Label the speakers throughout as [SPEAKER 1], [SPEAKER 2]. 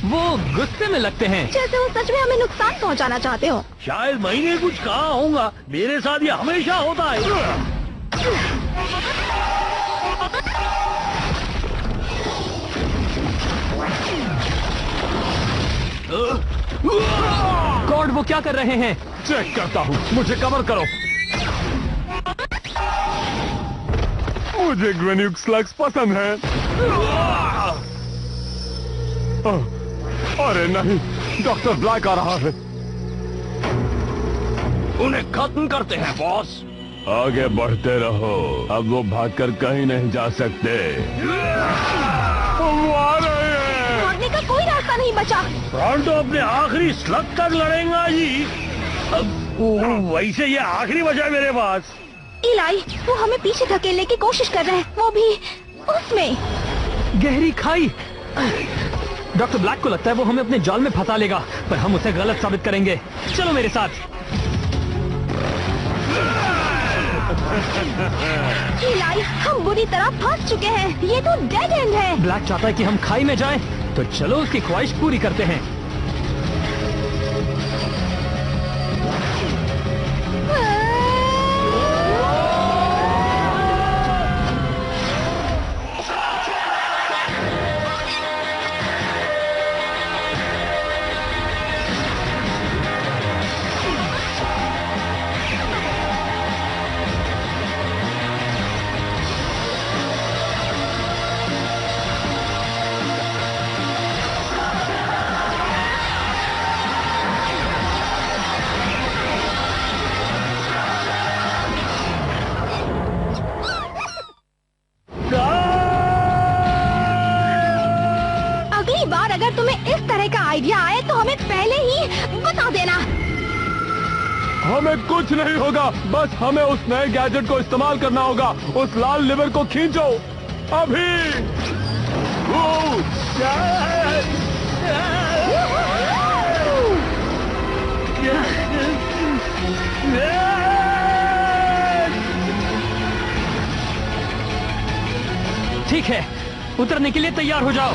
[SPEAKER 1] वो गुस्से में लगते हैं।
[SPEAKER 2] जैसे वो सच में हमें नुकसान पहुंचाना चाहते हो।
[SPEAKER 3] शायद मैंने कुछ कहा होगा, मेरे साथ ये हमेशा होता है।
[SPEAKER 1] गॉड, वो क्या कर रहे हैं?
[SPEAKER 4] चेक करता हूँ, मुझे कवर करो। मुझे ग्रेन्यूक स्लग्स पसंद है। अरे नहीं, डॉक्टर ब्लैक आ रहा है।
[SPEAKER 3] उन्हें खत्म करते हैं बॉस।
[SPEAKER 4] आगे बढ़ते रहो, अब वो भागकर कहीं नहीं जा सकते। वो आ रहे हैं।
[SPEAKER 2] भागने का कोई रास्ता नहीं बचा।
[SPEAKER 3] ब्रॉन्टो अपने आखिरी स्लग तक लड़ेगा जी। अब वैसे ये आखिरी बचा मेरे पास।
[SPEAKER 2] इलाई, वो हमें पीछे धकेलने की कोशिश कर रहे हैं, वो भी उसमें।
[SPEAKER 1] गहरी खाई। डॉक्टर ब्लैक को लगता है वो हमें अपने जाल में फंसा लेगा, पर हम उसे गलत साबित करेंगे। चलो मेरे साथ।
[SPEAKER 2] इलाई, हम बुरी तरह फंस चुके हैं। ये तो डेड एंड है।
[SPEAKER 1] ब्लैक चाहता है कि हम खाई में जाएं, तो चलो उसकी ख्वाहिश पूरी करते हैं।
[SPEAKER 2] अगली बार अगर तुम्हें इस तरह का आइडिया आए तो हमें पहले ही बता देना।
[SPEAKER 4] हमें कुछ नहीं होगा, बस हमें उस नए गैजेट को इस्तेमाल करना होगा। उस लाल लिवर को खींचो अभी।
[SPEAKER 1] ठीक है, उतरने के लिए तैयार हो जाओ।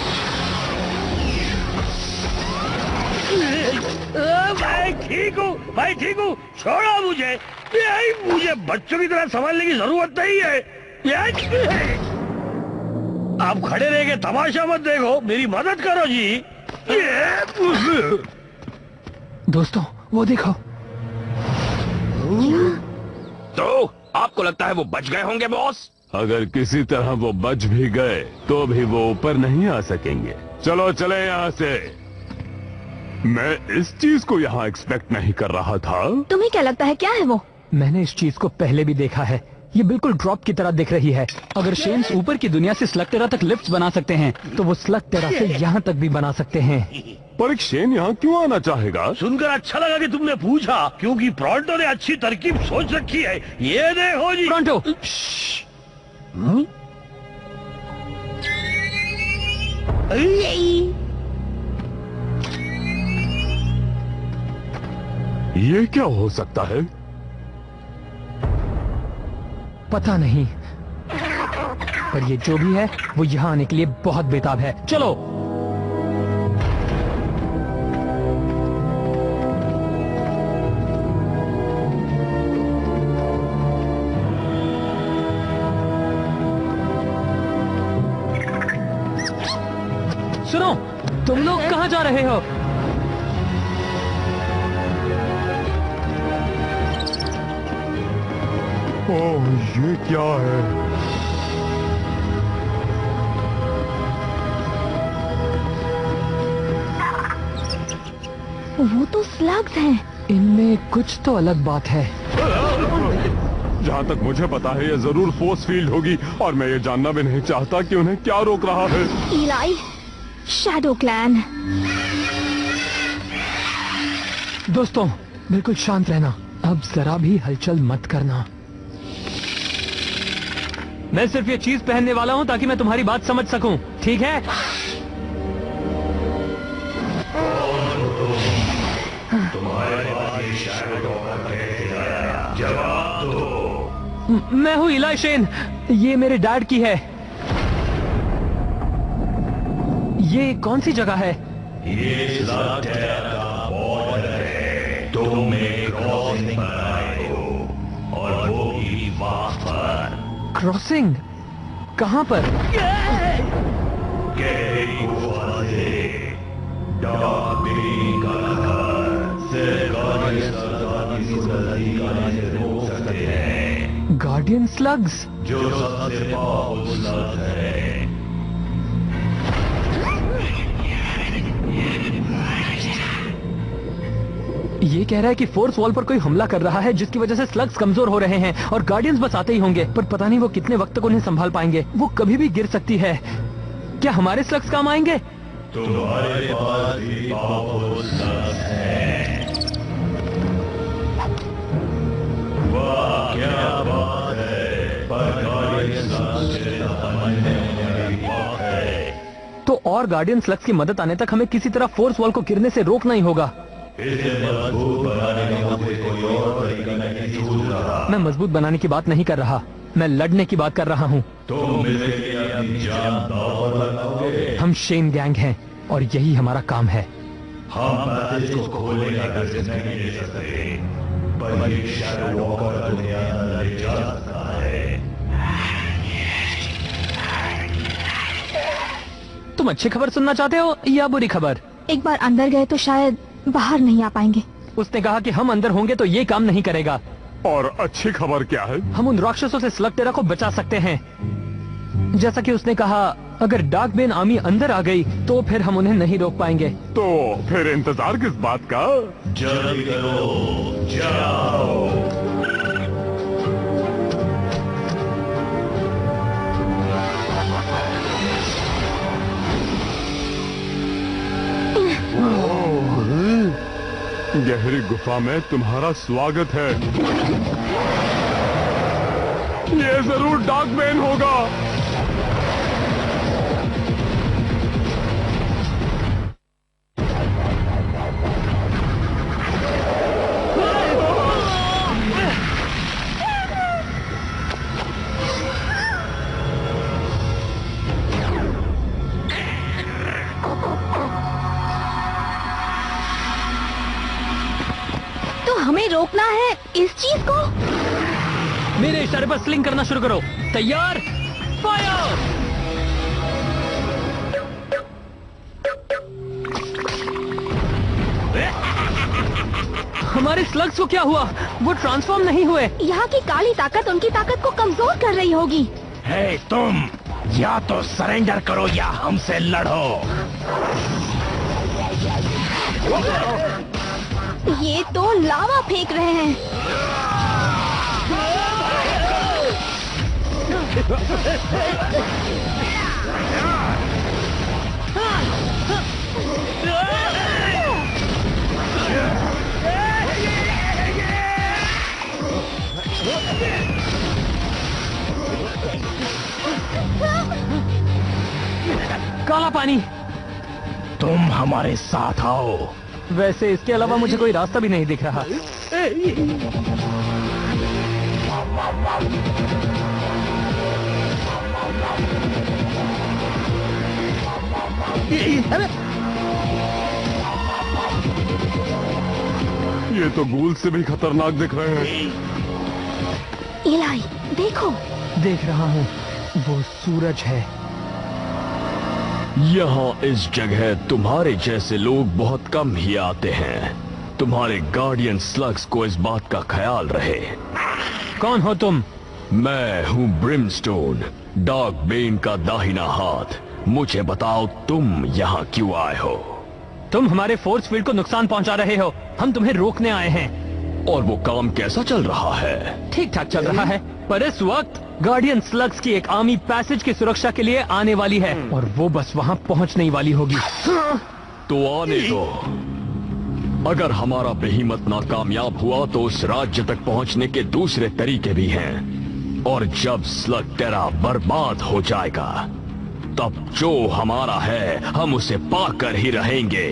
[SPEAKER 3] मैं ठीक हूँ, मैं ठीक हूँ, छोड़ो मुझे। मुझे बच्चों की तरह संभालने की जरूरत नहीं है। आप खड़े रह के तमाशा मत देखो, मेरी मदद करो जी।
[SPEAKER 1] दोस्तों, वो देखो।
[SPEAKER 3] तो आपको लगता है वो बच गए होंगे बॉस?
[SPEAKER 4] अगर किसी तरह वो बच भी गए तो भी वो ऊपर नहीं आ सकेंगे। चलो चले यहाँ से। मैं इस चीज को यहाँ एक्सपेक्ट नहीं कर रहा था।
[SPEAKER 2] तुम्हें क्या लगता है क्या है वो?
[SPEAKER 1] मैंने इस चीज को पहले भी देखा है। ये बिल्कुल ड्रॉप की तरह दिख रही है। अगर शेन्स ऊपर की दुनिया से स्लग टेरा तक लिफ्ट्स बना सकते हैं, तो वो स्लग टेरा से यहाँ तक भी बना सकते हैं।
[SPEAKER 4] पर एक शेन यहाँ क्यों आना चाहेगा?
[SPEAKER 3] सुनकर अच्छा लगा कि तुमने पूछा, क्योंकि ब्रॉन्टो ने अच्छी तरकीब सोच रखी है। ये देखो जी।
[SPEAKER 1] ब्रॉन्टो,
[SPEAKER 4] ये क्या हो सकता है?
[SPEAKER 1] पता नहीं, पर ये जो भी है वो यहाँ आने के लिए बहुत बेताब है। चलो। सुनो, तुम लोग कहाँ जा रहे हो?
[SPEAKER 4] ओह, ये क्या है?
[SPEAKER 2] वो तो स्लग्स हैं।
[SPEAKER 1] इनमें कुछ तो अलग बात है।
[SPEAKER 4] जहाँ तक मुझे पता है ये जरूर फोर्स फील्ड होगी, और मैं ये जानना भी नहीं चाहता कि उन्हें क्या रोक रहा है।
[SPEAKER 2] इलाई, शैडो क्लैन।
[SPEAKER 1] दोस्तों, बिल्कुल शांत रहना। अब जरा भी हलचल मत करना। मैं सिर्फ ये चीज पहनने वाला हूँ ताकि मैं तुम्हारी बात समझ सकूं, ठीक है?
[SPEAKER 3] तुम्हारे पास ये शैडो कैसे आया? जवाब दो।
[SPEAKER 1] मैं हूँ इलाई शेन, ये मेरे डैड की है। ये कौन सी जगह है?
[SPEAKER 3] ये स्लग टेरा का बॉर्डर है। तुम एक क्रॉसिंग पर आए हो और वो भी वहां पर।
[SPEAKER 1] क्रॉसिंग? कहाँ पर?
[SPEAKER 3] गहरी गुफा से डार्क बेन का घर सिर्फ गार्डियन स्लग्स की नजदीक आने से रोक सकते हैं।
[SPEAKER 1] Guardian slugs?
[SPEAKER 3] जो सबसे पावरफुल स्लग है।
[SPEAKER 1] ये कह रहा है कि फोर्स वॉल पर कोई हमला कर रहा है जिसकी वजह से स्लग्स कमजोर हो रहे हैं और गार्डियंस बस आते ही होंगे, पर पता नहीं वो कितने वक्त तक उन्हें संभाल पाएंगे। वो कभी भी गिर सकती है। क्या हमारे स्लग्स काम आएंगे?
[SPEAKER 3] तुम्हारे पास भी पावरफुल स्लग्स हैं। वाह क्या बात है, पर गार्डियन स्लग्स से सामान्य होने की बात है।
[SPEAKER 1] तो और गार्डियन स्लग्स की मदद आने तक हमें किसी तरह फोर्स वॉल को गिरने से रोकना ही होगा।
[SPEAKER 3] इसे मजबूत बनाने का मुझे कोई और तरीका नहीं सूझ रहा।
[SPEAKER 1] मैं मजबूत बनाने की बात नहीं कर रहा, मैं लड़ने की बात कर रहा हूँ।
[SPEAKER 3] तुम इसके लिए अपनी जान दांव पर लगाओगे?
[SPEAKER 1] हम शेन गैंग हैं और यही हमारा काम है।
[SPEAKER 3] हम पैसेज को खोलने का डिसीजन नहीं ले सकते, पर ये शैडो वॉकर तुम्हें अंदर ले जा सकता है।
[SPEAKER 1] तुम अच्छी खबर सुनना चाहते हो या बुरी खबर?
[SPEAKER 2] एक बार अंदर गए तो शायद बाहर नहीं आ पाएंगे।
[SPEAKER 1] उसने कहा कि हम अंदर होंगे तो ये काम नहीं करेगा।
[SPEAKER 4] और अच्छी खबर क्या है?
[SPEAKER 1] हम उन राक्षसों से स्लग टेरा को बचा सकते हैं। जैसा कि उसने कहा, अगर डार्क बेन आर्मी अंदर आ गई तो फिर हम उन्हें नहीं रोक पाएंगे।
[SPEAKER 4] तो फिर इंतजार किस बात का?
[SPEAKER 3] जल्दी करो, जाओ।
[SPEAKER 4] गहरी गुफा में तुम्हारा स्वागत है। ये जरूर डार्क बेन होगा।
[SPEAKER 2] हमें रोकना है इस चीज को।
[SPEAKER 1] मेरे इशारे पर स्लिंग करना शुरू करो। तैयार, फायर! हमारे स्लग्स को क्या हुआ? वो ट्रांसफॉर्म नहीं हुए।
[SPEAKER 2] यहाँ की काली ताकत उनकी ताकत को कमजोर कर रही होगी।
[SPEAKER 3] हे तुम, या तो सरेंडर करो या हमसे लड़ो।
[SPEAKER 2] ये तो लावा फेंक रहे हैं।
[SPEAKER 1] काला पानी।
[SPEAKER 3] तुम हमारे साथ आओ।
[SPEAKER 1] वैसे इसके अलावा मुझे कोई रास्ता भी नहीं दिख रहा।
[SPEAKER 4] ये तो गूल से भी खतरनाक दिख रहे हैं।
[SPEAKER 2] इलाई, देखो।
[SPEAKER 1] देख रहा हूँ, वो सूरज है।
[SPEAKER 5] यहाँ इस जगह तुम्हारे जैसे लोग बहुत कम ही आते हैं। तुम्हारे गार्डियन स्लग्स को इस बात का ख्याल रहे।
[SPEAKER 1] कौन हो तुम?
[SPEAKER 5] मैं हूँ ब्रिमस्टोन, डार्क बेन का दाहिना हाथ। मुझे बताओ तुम यहाँ क्यों आए हो?
[SPEAKER 1] तुम हमारे फोर्स फील्ड को नुकसान पहुंचा रहे हो। हम तुम्हें रोकने आए हैं।
[SPEAKER 5] और वो काम कैसा चल रहा है?
[SPEAKER 1] ठीक ठाक चल रहा है, पर इस वक्त गार्डियन स्लग्स की एक आर्मी पैसेज की सुरक्षा के लिए आने वाली है और वो बस वहाँ पहुँचने ही वाली होगी।
[SPEAKER 5] तो आने दो। अगर हमारा बेहिम्मत नाकामयाब हुआ तो उस राज्य तक पहुंचने के दूसरे तरीके भी हैं। और जब स्लग टेरा बर्बाद हो जाएगा तब जो हमारा है हम उसे पाकर ही रहेंगे।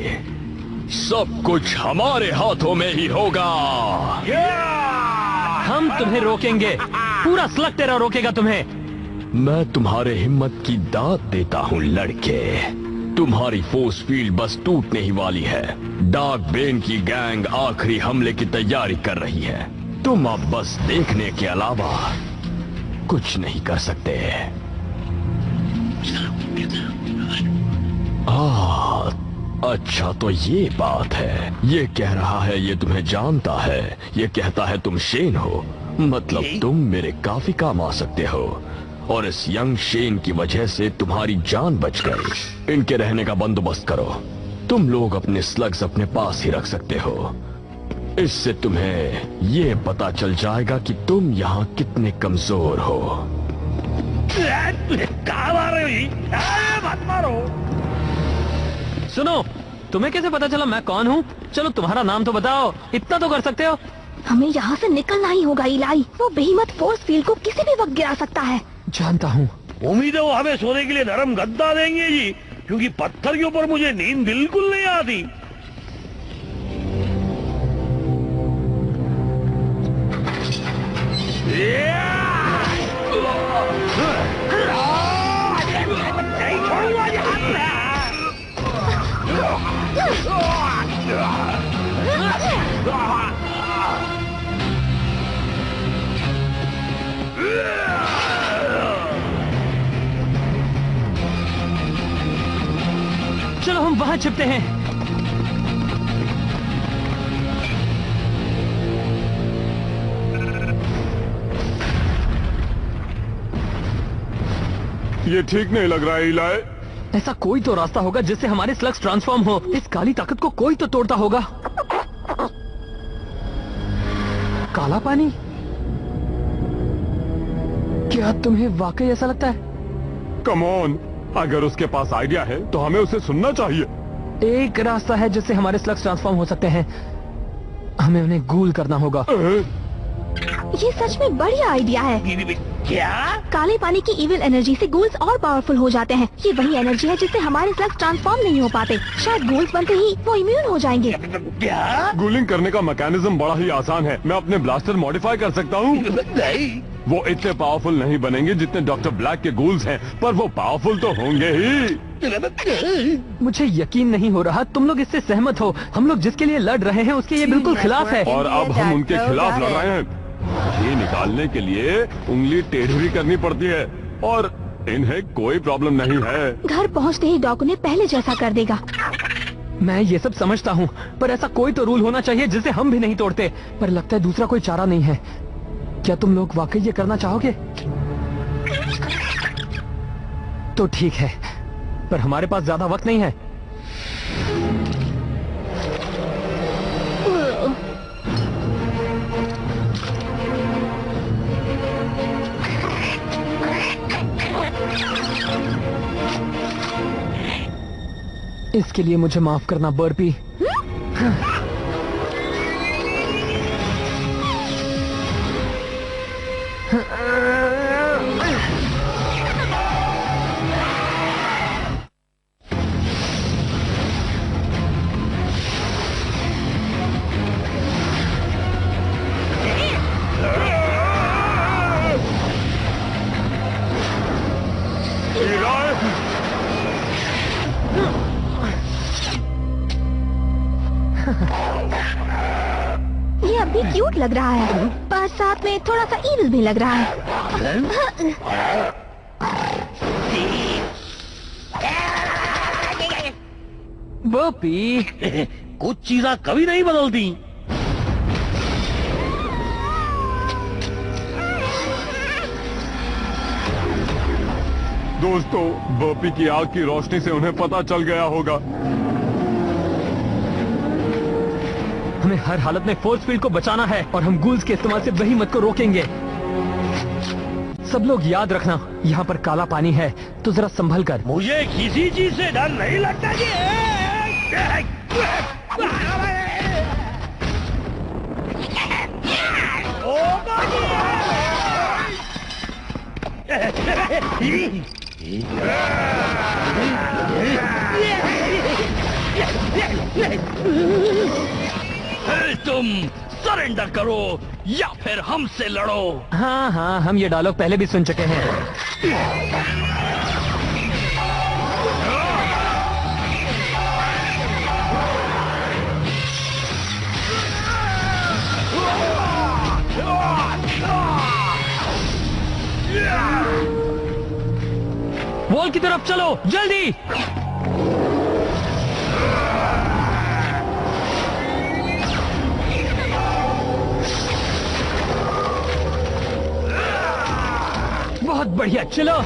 [SPEAKER 5] सब कुछ हमारे हाथों में ही होगा।
[SPEAKER 1] हम तुम्हें रोकेंगे। पूरा स्लग टेरा रोकेगा तुम्हें।
[SPEAKER 5] मैं तुम्हारे हिम्मत की दाद देता हूँ लड़के। तुम्हारी फोर्स फील्ड बस टूटने ही वाली है। डार्क बेन की गैंग आखिरी हमले की तैयारी कर रही है। तुम अब बस देखने के अलावा कुछ नहीं कर सकते। अच्छा तो ये बात है। ये कह रहा है ये तुम्हें जानता है। ये कहता है तुम शेन हो, मतलब तुम मेरे काफी काम आ सकते हो। और इस यंग शेन की वजह से तुम्हारी जान बच गई। इनके रहने का बंदोबस्त करो। तुम लोग अपने स्लग्स अपने पास ही रख सकते हो। इससे तुम्हें ये पता चल जाएगा कि तुम यहाँ कितने कमजोर हो।
[SPEAKER 3] कहाँ मार रहे हो? मत मारो।
[SPEAKER 1] सुनो, तुम्हें कैसे पता चला मैं कौन हूँ? चलो तुम्हारा नाम तो बताओ, इतना तो कर सकते हो।
[SPEAKER 2] हमें यहाँ से निकलना ही होगा इलाई। वो बेहिम्मत फोर्स फील्ड को किसी भी वक्त गिरा सकता है।
[SPEAKER 1] जानता हूँ।
[SPEAKER 3] उम्मीद है वो हमें सोने के लिए नरम गद्दा देंगे जी, क्योंकि पत्थर के ऊपर मुझे नींद बिल्कुल नहीं आती। नहीं छोड़ूंगा ये हाथ।
[SPEAKER 1] चलो हम वहाँ छिपते हैं।
[SPEAKER 4] ये ठीक नहीं लग रहा है इलाई।
[SPEAKER 1] ऐसा कोई तो रास्ता होगा जिससे हमारे स्लग्स ट्रांसफॉर्म हो। इस काली ताकत को कोई तो तोड़ता होगा। काला पानी? क्या तुम्हें वाकई ऐसा लगता है?
[SPEAKER 4] कम ऑन, अगर उसके पास आइडिया है तो हमें उसे सुनना चाहिए।
[SPEAKER 1] एक रास्ता है जिससे हमारे स्लग्स ट्रांसफॉर्म हो सकते हैं। हमें उन्हें गूल करना होगा।
[SPEAKER 2] ये सच में बढ़िया आइडिया है।
[SPEAKER 3] क्या?
[SPEAKER 2] काले पानी की इविल एनर्जी से गूल्स और पावरफुल हो जाते हैं। ये वही एनर्जी है जिससे हमारे स्लग्स ट्रांसफॉर्म नहीं हो पाते। शायद गूल्स बनते ही वो इम्यून हो जाएंगे।
[SPEAKER 3] क्या?
[SPEAKER 4] गूलिंग करने का मैकेनिज्म बड़ा ही आसान है। मैं अपने ब्लास्टर मॉडिफाई कर सकता हूँ।
[SPEAKER 3] नहीं।
[SPEAKER 4] वो इतने पावरफुल नहीं बनेंगे जितने डॉक्टर ब्लैक के गूल्स हैं, पर वो पावरफुल तो होंगे ही।
[SPEAKER 1] मुझे यकीन नहीं हो रहा तुम लोग इससे सहमत हो। हम लोग जिसके लिए लड़ रहे हैं उसके ये बिल्कुल खिलाफ है।
[SPEAKER 4] और अब हम उनके खिलाफ लड़ रहे हैं। ये निकालने के लिए उंगली टेढ़ी भी करनी पड़ती है और इन्हें कोई प्रॉब्लम नहीं है।
[SPEAKER 2] घर पहुँचते ही डॉक उन्हें पहले जैसा कर देगा।
[SPEAKER 1] मैं ये सब समझता हूँ, पर ऐसा कोई तो रूल होना चाहिए जिसे हम भी नहीं तोड़ते। पर लगता है दूसरा कोई चारा नहीं है। क्या तुम लोग वाकई ये करना चाहोगे? तो ठीक है, पर हमारे पास ज्यादा वक्त नहीं है। इसके लिए मुझे माफ करना बर्पी।
[SPEAKER 2] ये अभी क्यूट लग रहा है, पर साथ में थोड़ा सा इविल भी लग रहा है।
[SPEAKER 1] बर्पी,
[SPEAKER 3] कुछ चीज़ें कभी नहीं बदलती।
[SPEAKER 4] दोस्तों, बर्पी की आग की रोशनी से उन्हें पता चल गया होगा।
[SPEAKER 1] हमें हर हालत में फोर्स फील्ड को बचाना है और हम गूल्स के इस्तेमाल से बहीमत को रोकेंगे। सब लोग याद रखना, यहाँ पर काला पानी है, तो जरा संभल कर।
[SPEAKER 3] मुझे किसी चीज से डर नहीं लगता जी। तुम सरेंडर करो या फिर हमसे लड़ो।
[SPEAKER 1] हाँ हाँ, हम ये डायलॉग पहले भी सुन चुके हैं। वॉल की तरफ चलो जल्दी। बहुत बढ़िया, चलो।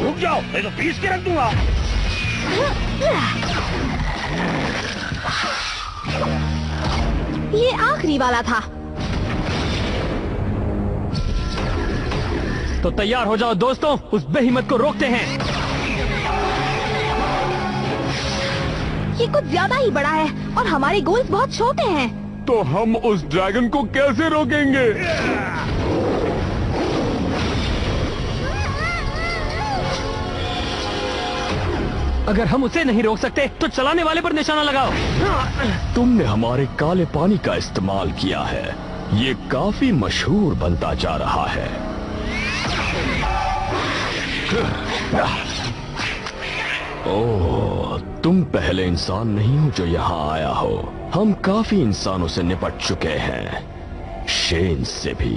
[SPEAKER 3] रुक जाओ, मैं तो पीस के रख दूंगा।
[SPEAKER 2] ये आखिरी वाला था।
[SPEAKER 1] तो तैयार हो जाओ दोस्तों, उस बेहिम्मत को रोकते हैं।
[SPEAKER 2] ये कुछ ज्यादा ही बड़ा है और हमारे गोल्स बहुत छोटे हैं।
[SPEAKER 4] तो हम उस ड्रैगन को कैसे रोकेंगे?
[SPEAKER 1] अगर हम उसे नहीं रोक सकते तो चलाने वाले पर निशाना लगाओ।
[SPEAKER 5] तुमने हमारे काले पानी का इस्तेमाल किया है, ये काफी मशहूर बनता जा रहा है। ओह, तुम पहले इंसान नहीं हो जो यहाँ आया हो। हम काफी इंसानों से निपट चुके हैं, शेन से भी।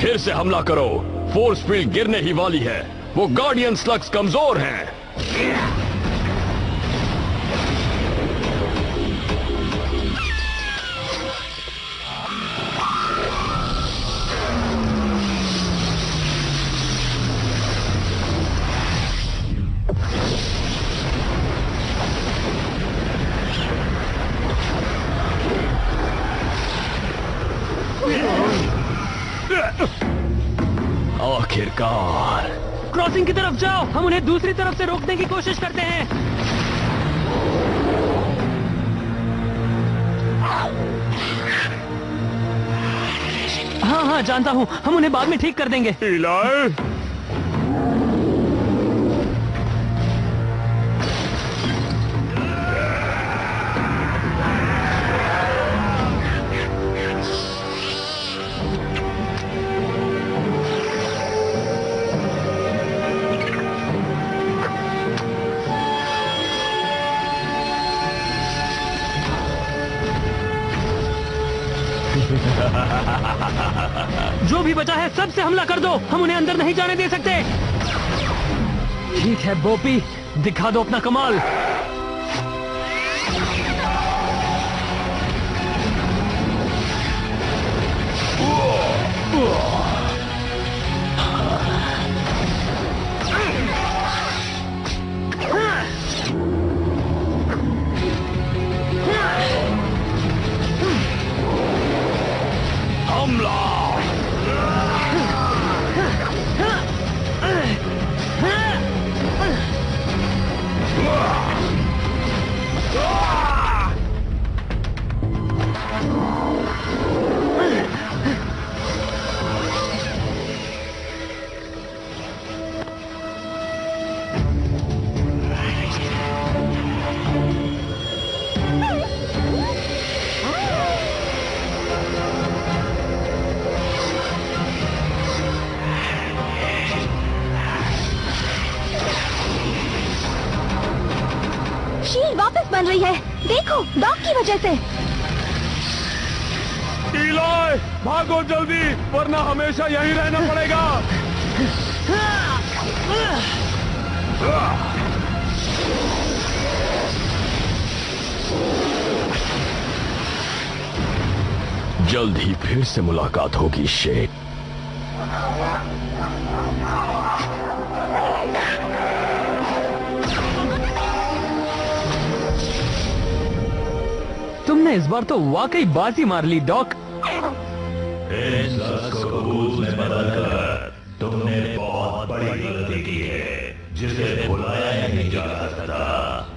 [SPEAKER 5] फिर से हमला करो, फोर्स फील्ड गिरने ही वाली है। वो गार्डियन स्लग्स कमजोर हैं। आखिरकार।
[SPEAKER 1] क्रॉसिंग की तरफ जाओ, हम उन्हें दूसरी तरफ से रोकने की कोशिश करते हैं। हाँ हाँ जानता हूँ, हम उन्हें बाद में ठीक कर देंगे।
[SPEAKER 4] इलाय,
[SPEAKER 1] जो भी बचा है सबसे हमला कर दो, हम उन्हें अंदर नहीं जाने दे सकते। ठीक है बोपी, दिखा दो अपना कमाल।
[SPEAKER 2] शील्ड वापस बन रही है, देखो डॉग की वजह से।
[SPEAKER 4] इलाय, भागो जल्दी, वरना हमेशा यहीं रहना पड़ेगा।
[SPEAKER 5] जल्द ही फिर से मुलाकात होगी शेख।
[SPEAKER 1] तुमने इस बार तो वाकई बाजी मार ली डॉक।
[SPEAKER 3] इस लफ्ज़ को कबूल में बदलकर तुमने बहुत बड़ी गलती की है, जिसे भुलाया नहीं जा सकता।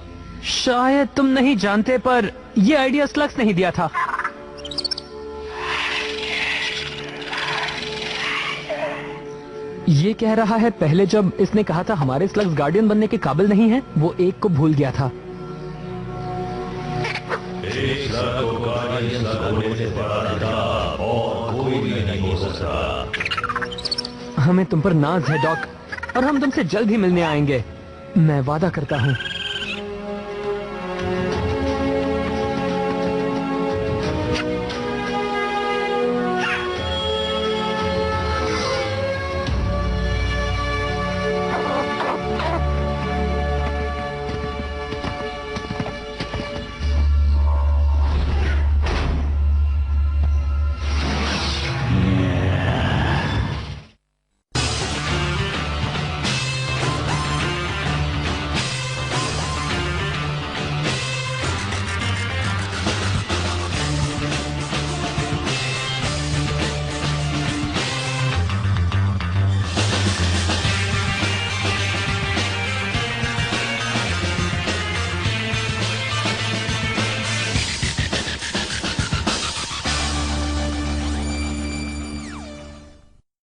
[SPEAKER 1] शायद तुम नहीं जानते, पर यह आइडिया स्लग्स नहीं दिया था। ये कह रहा है पहले जब इसने कहा था हमारे स्लग्स गार्डियन बनने के काबिल नहीं है, वो एक को भूल गया था।
[SPEAKER 3] एक स्लग को गार्डियन स्लग होने से बड़ा था और कोई भी नहीं हो सकता।
[SPEAKER 1] हमें तुम पर नाज है डॉक, और हम तुमसे जल्द ही मिलने आएंगे, मैं वादा करता हूँ।